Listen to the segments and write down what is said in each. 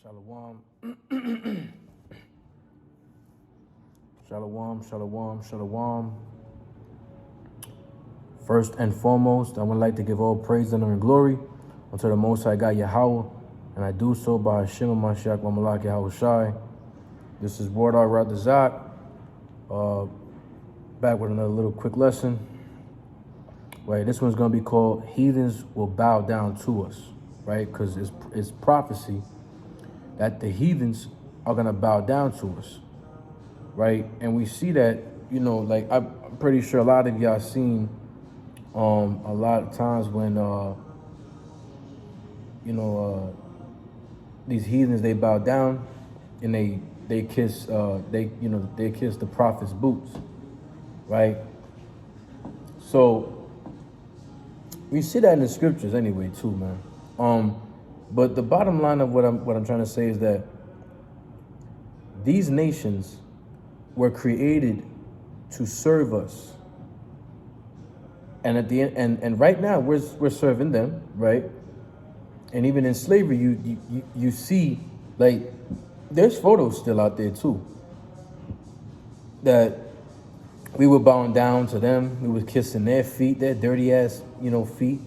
Shalom. Shalom, shalom, shalom. First and foremost, I would like to give all praise, honor, and glory unto the Most High God Yahweh, and I do so by Hashem Mashiach Mamalak Yahweh Shai. This is Wardar Ratazach, back with another little quick lesson. Right, this one's going to be called Heathens Will Bow Down to Us, right? Because it's prophecy that the heathens are going to bow down to us, right? And we see that, you know, like I'm pretty sure a lot of y'all seen a lot of times when, these heathens, they bow down and they kiss, they kiss the prophet's boots, right? So we see that in the scriptures anyway too, man. But the bottom line of what I'm trying to say is that these nations were created to serve us, and at the end, and right now we're serving them, right? And even in slavery, you see, like, there's photos still out there too that we were bowing down to them, we were kissing their feet, their dirty ass, feet,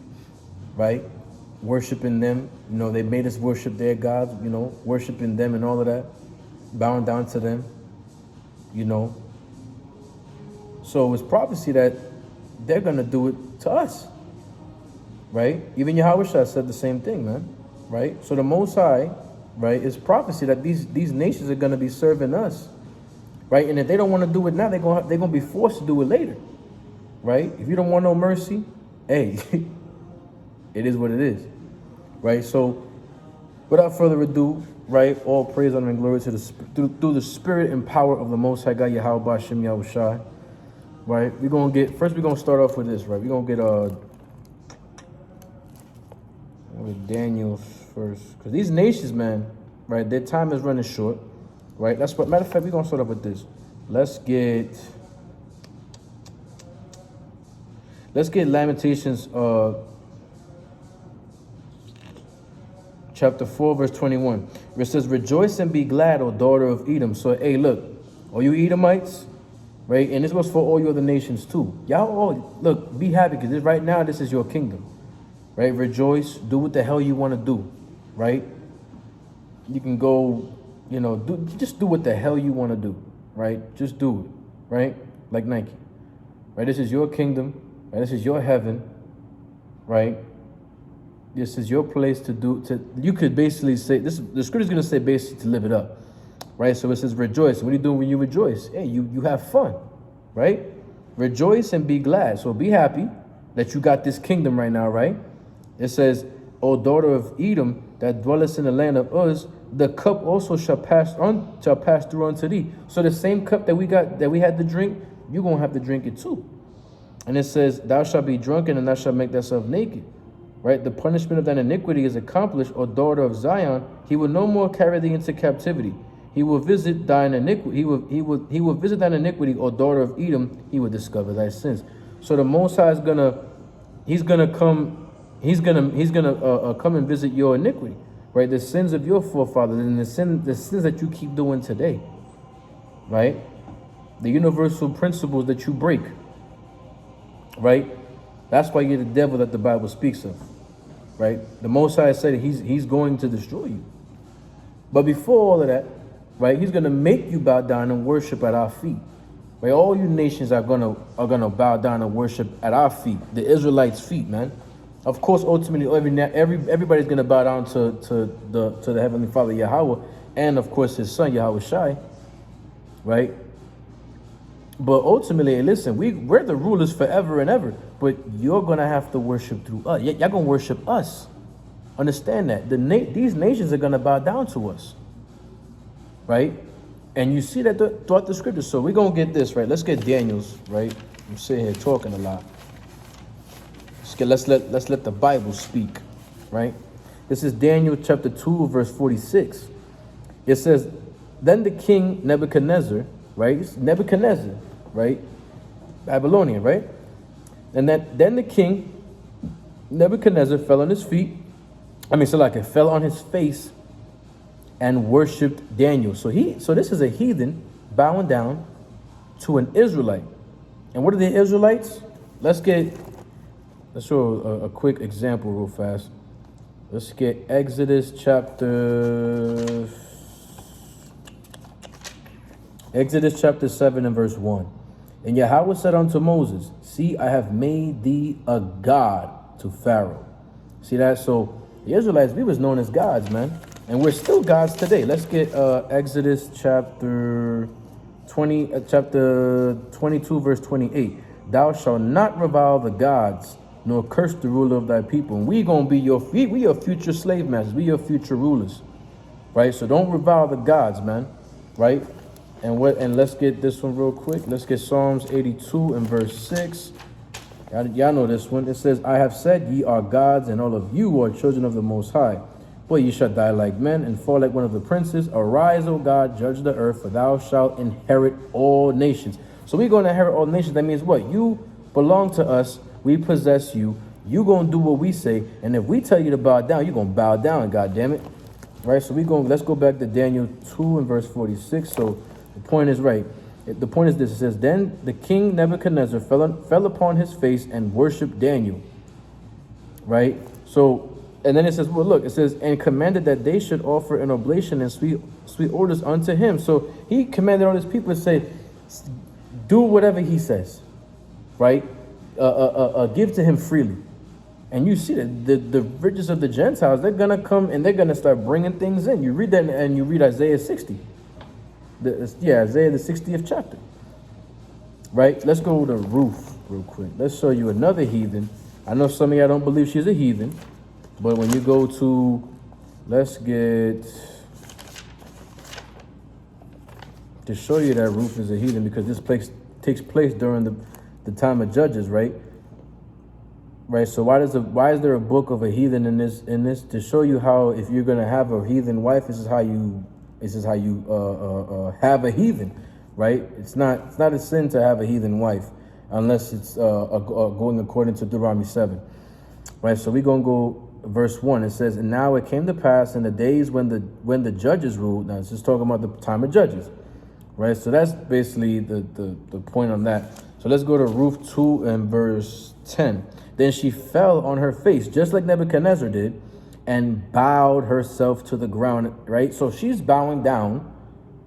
right? Worshiping them, they made us worship their gods, worshiping them and all of that, bowing down to them, So it's prophecy that they're gonna do it to us, right? Even Yahushua said the same thing, man, right? So the Most High, right, is prophecy that these nations are gonna be serving us, right? And if they don't want to do it now, they're gonna be forced to do it later, right? If you don't want no mercy, hey. It is what it is, right? So, without further ado, right, all praise, honor, and glory to through the spirit and power of the Most High God Yahweh B'Shem Yahweh Shai, right? We're gonna start off with this, right? We're gonna get Daniel's first, because these nations, man, right, their time is running short, right? That's what. Matter of fact, we're gonna start off with this. Let's get Lamentations. Chapter 4, verse 21, where it says, "Rejoice and be glad, O daughter of Edom." So, hey, look, all you Edomites, right? And this was for all you other nations too. Y'all all, look, be happy, because right now, this is your kingdom, right? Rejoice, do what the hell you want to do, right? You can go, just do what the hell you want to do, right? Just do it, right? Like Nike, right? This is your kingdom, right? This is your heaven, right? This is your place you could basically say, the scripture is going to say basically to live it up, right? So it says rejoice. What are you doing when you rejoice? Hey, you have fun, right? Rejoice and be glad. So be happy that you got this kingdom right now, right? It says, "O daughter of Edom, that dwellest in the land of Uz, the cup also shall pass through unto thee." So the same cup that we had to drink, you're going to have to drink it too. And it says, "Thou shalt be drunken, and thou shalt make thyself naked." Right, the punishment of thine iniquity is accomplished, O daughter of Zion. He will no more carry thee into captivity. He will visit thine iniquity. He will visit thine iniquity, O daughter of Edom. He will discover thy sins. So the Most High is gonna come and visit your iniquity, right? The sins of your forefathers and the sins that you keep doing today, right? The universal principles that you break, right? That's why you're the devil that the Bible speaks of, right? The Most High said he's going to destroy you. But before all of that, right, he's going to make you bow down and worship at our feet. Right? All you nations are gonna bow down and worship at our feet, the Israelites' feet, man. Of course, ultimately, everybody's going to bow down to the Heavenly Father Yahweh, and of course His Son Yahweh Shai, right? But ultimately, listen, we're the rulers forever and ever. But you're going to have to worship through us. Y'all going to worship us. Understand that. These nations are going to bow down to us. Right? And you see that throughout the scriptures. So we're going to get this, right? Let's get Daniel's, right? I'm sitting here talking a lot. Let's let the Bible speak, right? This is Daniel chapter 2, verse 46. It says, "Then the king Nebuchadnezzar," right? It's Nebuchadnezzar, right? Babylonian, right? And then the king Nebuchadnezzar fell on his feet. Fell on his face and worshipped Daniel. So this is a heathen bowing down to an Israelite. And what are the Israelites? Let's show a quick example real fast. Let's get Exodus chapter 7 and verse 1. And Yahweh said unto Moses, see, I have made thee a god to Pharaoh. See that? So the Israelites, we was known as gods, man. And we're still gods today. Let's get Exodus chapter 22, verse 28. Thou shalt not revile the gods, nor curse the ruler of thy people. And we gonna be your future slave masters. We your future rulers, right? So don't revile the gods, man, right? And let's get this one real quick. Let's get Psalms 82 and verse 6. Y'all know this one. It says, I have said, ye are gods, and all of you are children of the Most High. But ye shall die like men, and fall like one of the princes. Arise, O God, judge the earth, for thou shalt inherit all nations. So we're going to inherit all nations. That means what? You belong to us. We possess you. You going to do what we say. And if we tell you to bow down, you're going to bow down, God damn it. Right? So let's go back to Daniel 2 and verse 46. So the point is right. The point is this. It says, then the king Nebuchadnezzar fell upon his face and worshipped Daniel. Right? So, and then it says, well, look, it says, and commanded that they should offer an oblation and sweet orders unto him. So he commanded all his people to say, do whatever he says, right? Give to him freely. And you see that the riches of the Gentiles, they're going to come and they're going to start bringing things in. You read that and you read Isaiah 60. Isaiah the 60th chapter. Right? Let's go to Ruth real quick. Let's show you another heathen. I know some of y'all don't believe she's a heathen. But when you go to, let's get, to show you that Ruth is a heathen, because this place takes place during the time of Judges, right? Right. So why is there a book of a heathen in this to show you how, if you're gonna have a heathen wife, this is how you have a heathen, right? It's not a sin to have a heathen wife unless it's going according to Deuteronomy 7, right? So we're gonna go. Verse 1, it says, and now it came to pass in the days when the judges ruled. Now it's just talking about the time of Judges, right? So that's basically the point on that. So let's go to Ruth 2 and verse 10. Then she fell on her face, just like Nebuchadnezzar did, and bowed herself to the ground, right? So she's bowing down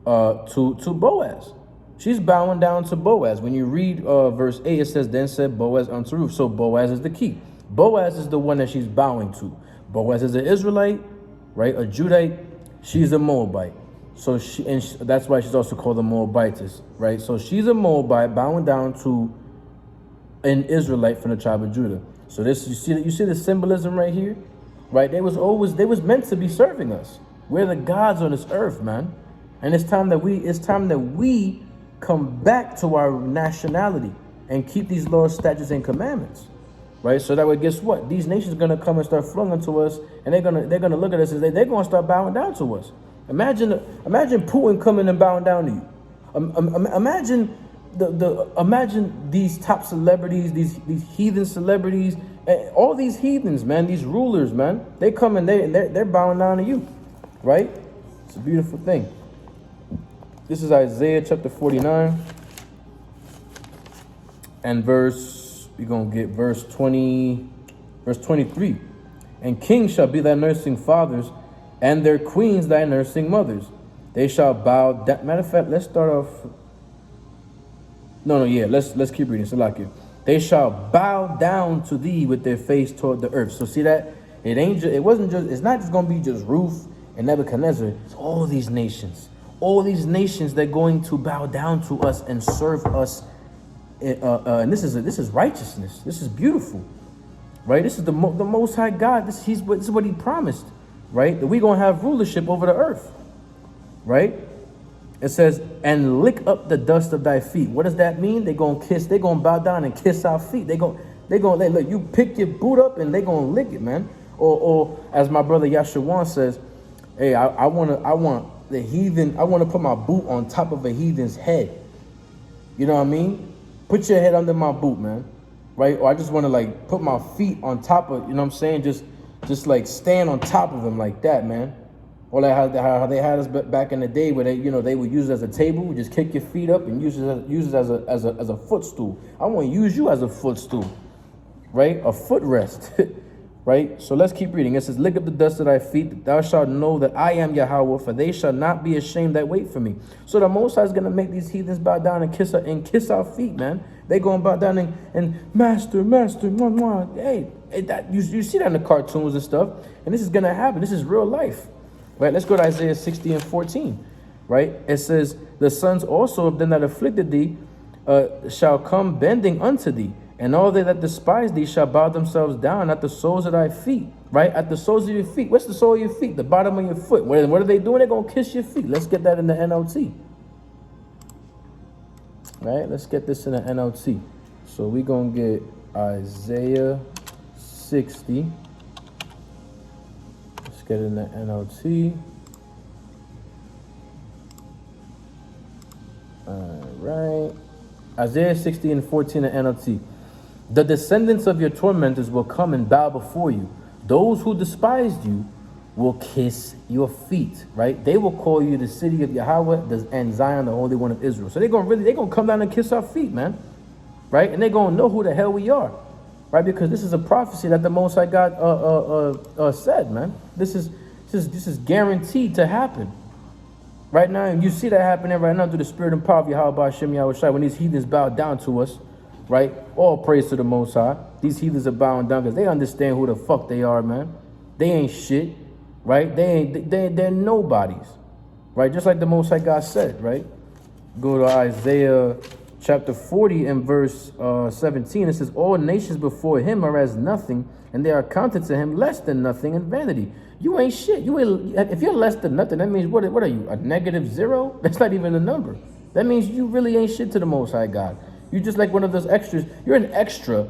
to Boaz. She's bowing down to Boaz. When you read verse 8, it says, then said Boaz unto Ruth. So Boaz is the key. Boaz is the one that she's bowing to. Boaz is an Israelite, right? A Judite. She's a Moabite. So that's why she's also called a Moabitess, right? So she's a Moabite bowing down to an Israelite from the tribe of Judah. So you see the symbolism right here, right? They was meant to be serving us. We're the gods on this earth, man. And it's time that we come back to our nationality and keep these laws, statutes, and commandments. Right, so that way, guess what? These nations are gonna come and start flowing to us, and they're gonna look at us and they're gonna start bowing down to us. Imagine Putin coming and bowing down to you. Imagine these top celebrities, these heathen celebrities, all these heathens, man, these rulers, man. They come and they're bowing down to you, right? It's a beautiful thing. This is Isaiah chapter 49 and we're going to get verse 23. And kings shall be thy nursing fathers, and their queens thy nursing mothers. They shall bow down. Matter of fact, let's start off. Let's keep reading. Salakia. They shall bow down to thee with their face toward the earth. So see that? It's not just going to be just Ruth and Nebuchadnezzar. It's all these nations. All these nations, they're going to bow down to us and serve us. And this is righteousness. This is beautiful, right? This is the Most High God. This is what He promised, right? That we're gonna have rulership over the earth, right? It says, and lick up the dust of thy feet. What does that mean? They're gonna bow down and kiss our feet. They're gonna look. You pick your boot up and they're gonna lick it, man. Or as my brother Yashawan says, hey, I want the heathen. I want to put my boot on top of a heathen's head. You know what I mean? Put your head under my boot, man, right? Or I just want to like put my feet on top of, you know what I'm saying? Just like stand on top of him like that, man. Or like how they had us back in the day, where they would use it as a table, just kick your feet up and use it as a footstool. I want to use you as a footstool, right? A footrest, right? So let's keep reading. It says, "Lick up the dust of thy feet, thou shalt know that I am Yahweh, for they shall not be ashamed that wait for me." So the Most High is gonna make these heathens bow down and kiss our feet, man. They gonna bow down and master, mwah, mwah. Hey, you see that in the cartoons and stuff, and this is gonna happen. This is real life. Right, let's go to Isaiah 60 and 14. Right, it says, "The sons also of them that afflicted thee shall come bending unto thee, and all they that despise thee shall bow themselves down at the soles of thy feet." Right, at the soles of your feet. What's the sole of your feet? The bottom of your foot. What are they doing? They're gonna kiss your feet. Let's get that in the NLT. Right, let's get this in the NLT. So we're gonna get Isaiah 60. Get in the NLT. All right. Isaiah 60 and 14 in NLT. "The descendants of your tormentors will come and bow before you. Those who despised you will kiss your feet." Right? They will call you the city of Yahweh and Zion, the Holy One of Israel. So they're gonna come down and kiss our feet, man. Right? And they're gonna know who the hell we are. Right, because this is a prophecy that the Most High God said, man. This is guaranteed to happen. Right now, and you see that happening right now through the spirit and power of Yahweh Hashem Yahweh Shai. When these heathens bow down to us, right? All praise to the Most High. These heathens are bowing down because they understand who the fuck they are, man. They ain't shit, right? They're nobodies, right? Just like the Most High God said, right? Go to Isaiah chapter 40 and verse 17, it says, "All nations before him are as nothing, and they are counted to him less than nothing in vanity." You ain't shit. If you're less than nothing, that means what are you? A -0? That's not even a number. That means you really ain't shit to the Most High God. You're just like one of those extras. You're an extra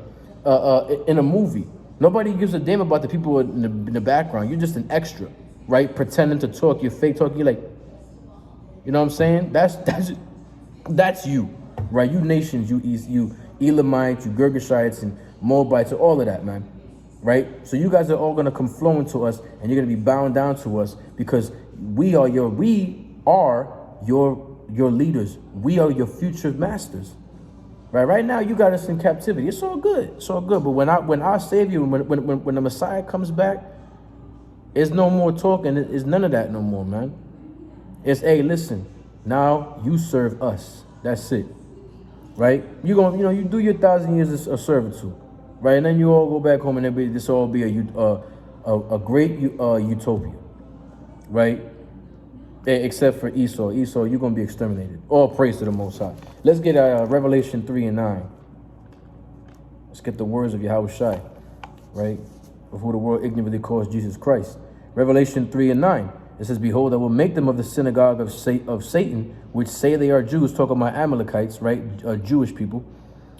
in a movie. Nobody gives a damn about the people in the background. You're just an extra, right? Pretending to talk. You're fake talking. You're like, you know what I'm saying? That's you. Right, you nations, you Elamites, you Girgashites and Moabites, all of that, man. Right? So you guys are all gonna come flowing to us, and you're gonna be bowing down to us because we are your leaders. We are your future masters. Right now you got us in captivity. It's all good. It's all good. But when our Savior, when the Messiah comes back, it's no more talking. It's none of that no more, man. It's, hey, listen, now you serve us. That's it. Right? You do your 1,000 years of servitude, right? And then you all go back home, and this all be a great utopia, right? Except for Esau. Esau, you're gonna be exterminated. All praise to the Most High. Let's get Revelation 3 and 9. Let's get the words of Yahweh Shai, right? Of who the world ignorantly calls Jesus Christ. Revelation 3 and 9. It says, "Behold, I will make them of the synagogue of Satan, which say they are Jews," talking about Amalekites, right? Jewish people,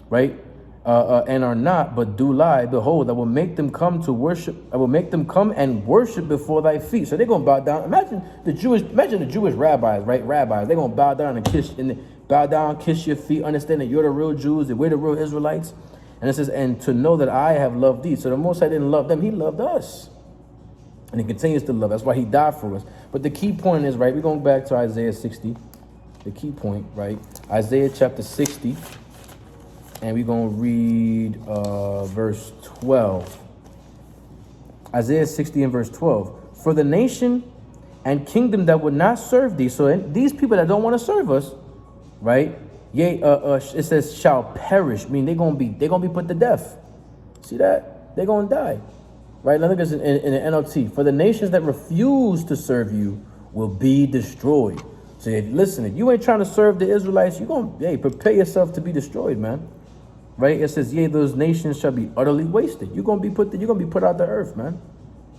right? "And are not, but do lie. Behold, I will make them come to worship. I will make them come and worship before thy feet." So they're gonna bow down. Imagine the Jewish rabbis, right? Rabbis, they're gonna bow down and kiss your feet. Understand that you're the real Jews, that we're the real Israelites. And it says, "And to know that I have loved thee." So the Most High didn't love them; He loved us. And He continues to love. That's why He died for us. But the key point is, right, we're going back to Isaiah 60. The key point, right? Isaiah chapter 60. And we're going to read verse 12. Isaiah 60 and verse 12. "For the nation and kingdom that would not serve thee." So these people that don't want to serve us, right? Yea, it says shall perish. I mean, they're gonna be put to death. See that? They're gonna die. Right, now look at this in the NLT. "For the nations that refuse to serve you will be destroyed." So listen, if you ain't trying to serve the Israelites, you're going to prepare yourself to be destroyed, man. Right? It says, "Yea, those nations shall be utterly wasted." You're gonna be put out the earth, man.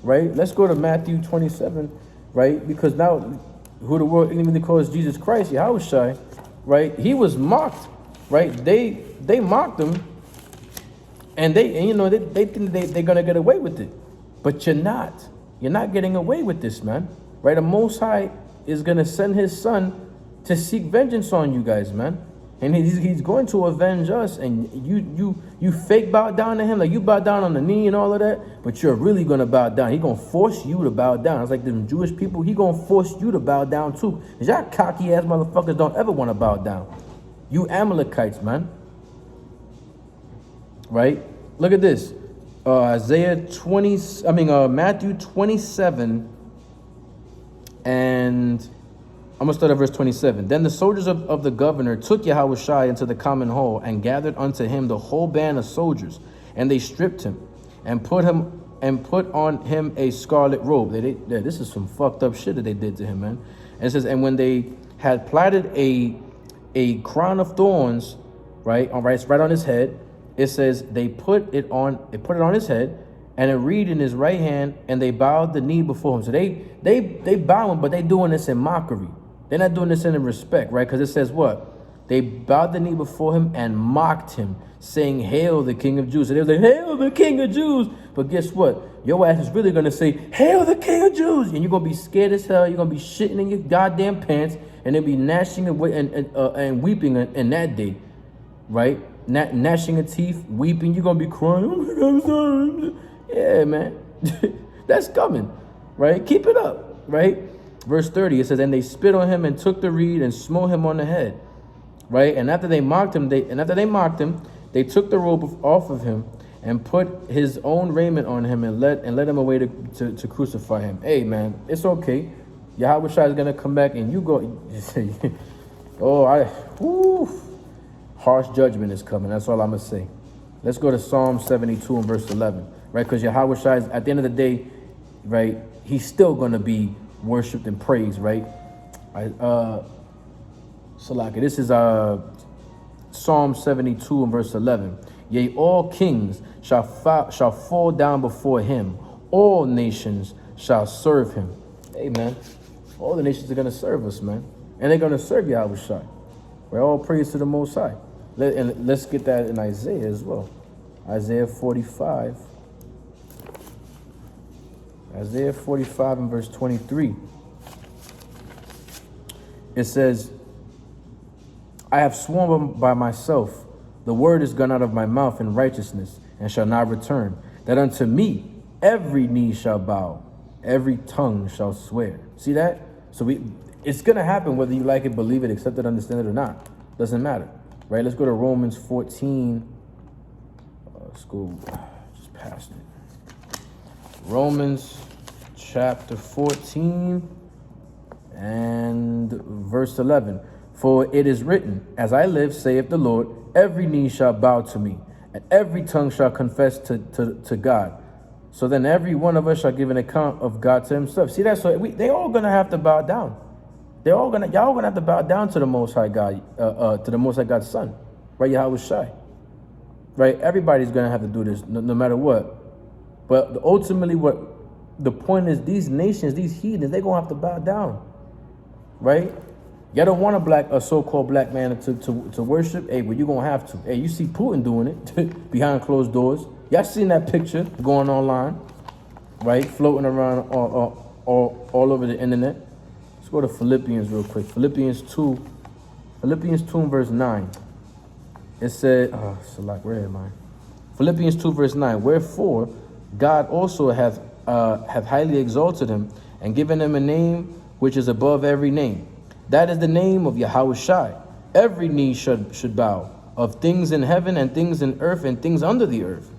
Right? Let's go to Matthew 27, right? Because now who the world even calls Jesus Christ, Yahweh Shai, right? He was mocked, right? They mocked him. And they think they're gonna get away with it, but you're not. You're not getting away with this, man. Right? The Most High is gonna send His Son to seek vengeance on you guys, man. And he's going to avenge us, and you fake bow down to him, like you bow down on the knee and all of that, but you're really gonna bow down. He gonna force you to bow down. It's like the Jewish people, he gonna force you to bow down too. Cause y'all cocky ass motherfuckers don't ever want to bow down. You Amalekites, man. Right? Look at this. Matthew 27, and I'm going to start at verse 27. Then the soldiers of the governor took Yahushua into the common hall and gathered unto him the whole band of soldiers, and they stripped him and put on him a scarlet robe. This is some fucked up shit that they did to him, man. And it says, and when they had plaited a crown of thorns, right on his head, it says they put it on his head, and it reed in his right hand, and they bowed the knee before him. So they bowing, but they doing this in mockery. They're not doing this in respect, right? Because it says what? They bowed the knee before him and mocked him, saying, "Hail the King of Jews." So they was like, "Hail the King of Jews." But guess what? Your ass is really going to say, "Hail the King of Jews." And you're going to be scared as hell. You're going to be shitting in your goddamn pants. And they'll be gnashing and weeping in that day, right? Gnashing of teeth, weeping. You're going to be crying. "Oh my God, I'm sorry." Yeah, man. That's coming, right? Keep it up, right? Verse 30, it says, and they spit on him and took the reed and smote him on the head, right? And after they mocked him, they took the robe off of him and put his own raiment on him and led him away to crucify him. Hey, man, it's okay. Yahweh Shai is going to come back and you go. Harsh judgment is coming. That's all I'm going to say. Let's go to Psalm 72 and verse 11, right? Because Yahweh Shai, at the end of the day, right, he's still going to be worshipped and praised, right? Salaki, this is Psalm 72 and verse 11. Yea, all kings shall fall down before him. All nations shall serve him. Hey, man, all the nations are going to serve us, man. And they're going to serve Yahweh Shai. We're all praise to the Most High. And let's get that in Isaiah as well. Isaiah 45. Isaiah 45 and verse 23. It says, I have sworn by myself, the word is gone out of my mouth in righteousness, and shall not return, that unto me every knee shall bow, every tongue shall swear. See that? So it's going to happen whether you like it, believe it, accept it, understand it or not. Doesn't matter. Right? Let's go to Romans 14. Let's go just past it. Romans chapter 14 and verse 11. For it is written, as I live, saith the Lord, every knee shall bow to me, and every tongue shall confess to God. So then every one of us shall give an account of God to himself. See that? So they all going to have to bow down. Y'all gonna have to bow down to the Most High God, to the Most High God's Son, right? Yahweh Shai, right? Everybody's gonna have to do this, no matter what. But ultimately, what the point is, these nations, these heathens, they're gonna have to bow down, right? Y'all don't want a so-called black man to worship. Hey, well, you're gonna have to. Hey, you see Putin doing it behind closed doors. Y'all seen that picture going online, right? Floating around all over the internet. Go to Philippians real quick. Philippians 2 and verse 9. It said, where am I? Philippians 2 verse 9. Wherefore God also hath highly exalted him and given him a name which is above every name. That is the name of Yahweh Shai. Every knee should bow, of things in heaven and things in earth and things under the earth,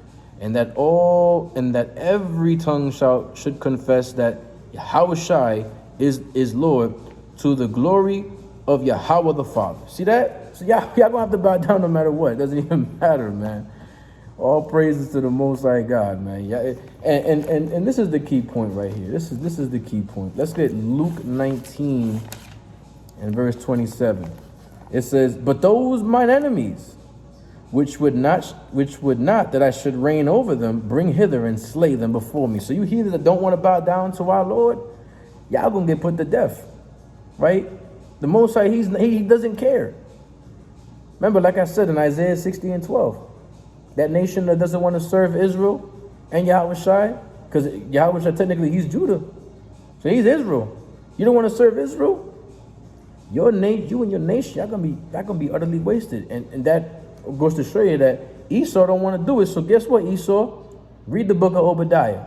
and that every tongue should confess that Yahweh Shai is Lord, to the glory of Yahweh the Father. See that? So y'all gonna have to bow down no matter what. It doesn't even matter, man. All praises to the Most High God, man. Yeah, and this is the key point right here. This is the key point. Let's get Luke 19 and verse 27. It says, but those mine enemies, which would not that I should reign over them, bring hither and slay them before me. So you heathens that don't want to bow down to our Lord, y'all gonna get put to death, right? The Most High, he doesn't care. Remember, like I said in Isaiah 60 and 12, that nation that doesn't want to serve Israel and Yahweh Shai, because Yahweh Shai technically he's Judah, so he's Israel. You don't want to serve Israel? you and your nation, y'all gonna be utterly wasted. And that goes to show you that Esau don't want to do it. So guess what, Esau? Read the book of Obadiah.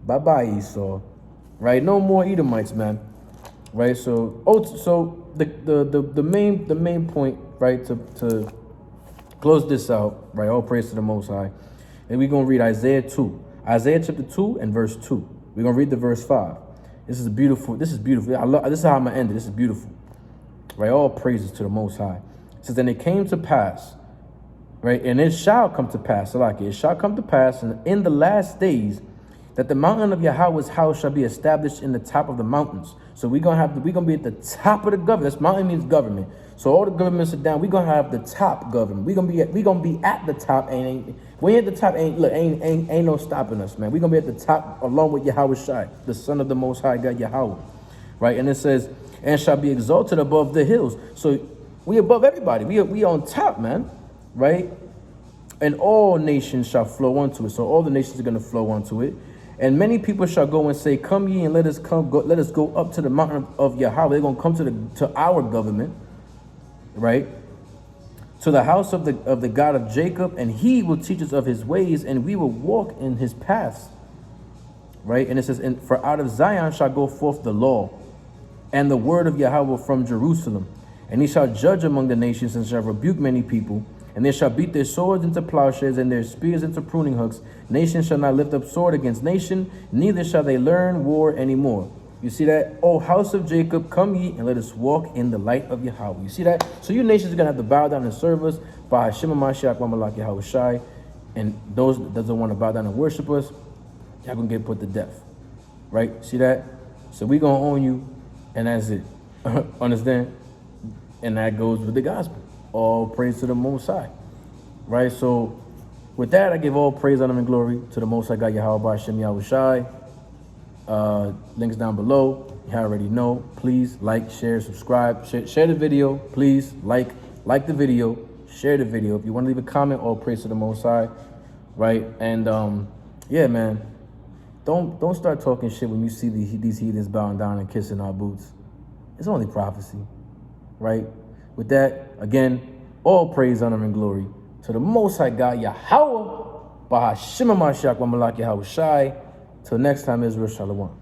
Bye-bye, Esau. Right? No more Edomites, man. Right? So the main point, right, to close this out, right? All praise to the Most High. And we're gonna read Isaiah 2. Isaiah chapter 2 and verse 2. We're gonna read the verse 5. This is beautiful. This is beautiful. This is how I'm gonna end it. This is beautiful. Right? All praises to the Most High. It says, and it came to pass, right? And it shall come to pass, it shall come to pass in the last days that the mountain of Yahweh's house shall be established in the top of the mountains. So we're gonna be at the top of the government. That's mountain means government. So all the governments are down. We're gonna have the top government. We're gonna be at the top. We at the top. Ain't no stopping us, man. We're gonna be at the top along with Yahweh Shai, the Son of the Most High God Yahweh, right? And it says, and shall be exalted above the hills. So we above everybody. We on top, man, right? And all nations shall flow unto it. So all the nations are gonna flow unto it. And many people shall go and say, come ye and let us go up to the mountain of Yahweh. They're gonna come to our government, right? To the house of the God of Jacob, and he will teach us of his ways, and we will walk in his paths. Right? And it says, and for out of Zion shall go forth the law, and the word of Yahweh from Jerusalem. And he shall judge among the nations, and shall rebuke many people. And they shall beat their swords into plowshares, and their spears into pruning hooks. Nation shall not lift up sword against nation, neither shall they learn war anymore. You see that? O house of Jacob, come ye, and let us walk in the light of Yahweh. You see that? So you nations are going to have to bow down and serve us by Hashem Mashiach, Wamalak Yahweh Shai. And those that doesn't want to bow down and worship us, y'all going to get put to death. Right? See that? So we going to own you, and that's it. Understand? And that goes with the gospel. All praise to the Most High. Right? So with that, I give all praise, honor, and glory to the Most High God Yahweh by Hashem Yahweh Shai. Links down below. You already know. Please like, share, subscribe. Share the video. Please like the video. Share the video. If you want to leave a comment, all praise to the Most High. Right? And yeah, man. Don't start talking shit when you see these heathens bowing down and kissing our boots. It's only prophecy. Right? With that, again, all praise, honor, and glory to the Most High God Yahweh by Hashem Mashiach, Wamalak Yahweh Shai. Till next time, Israel Shalom.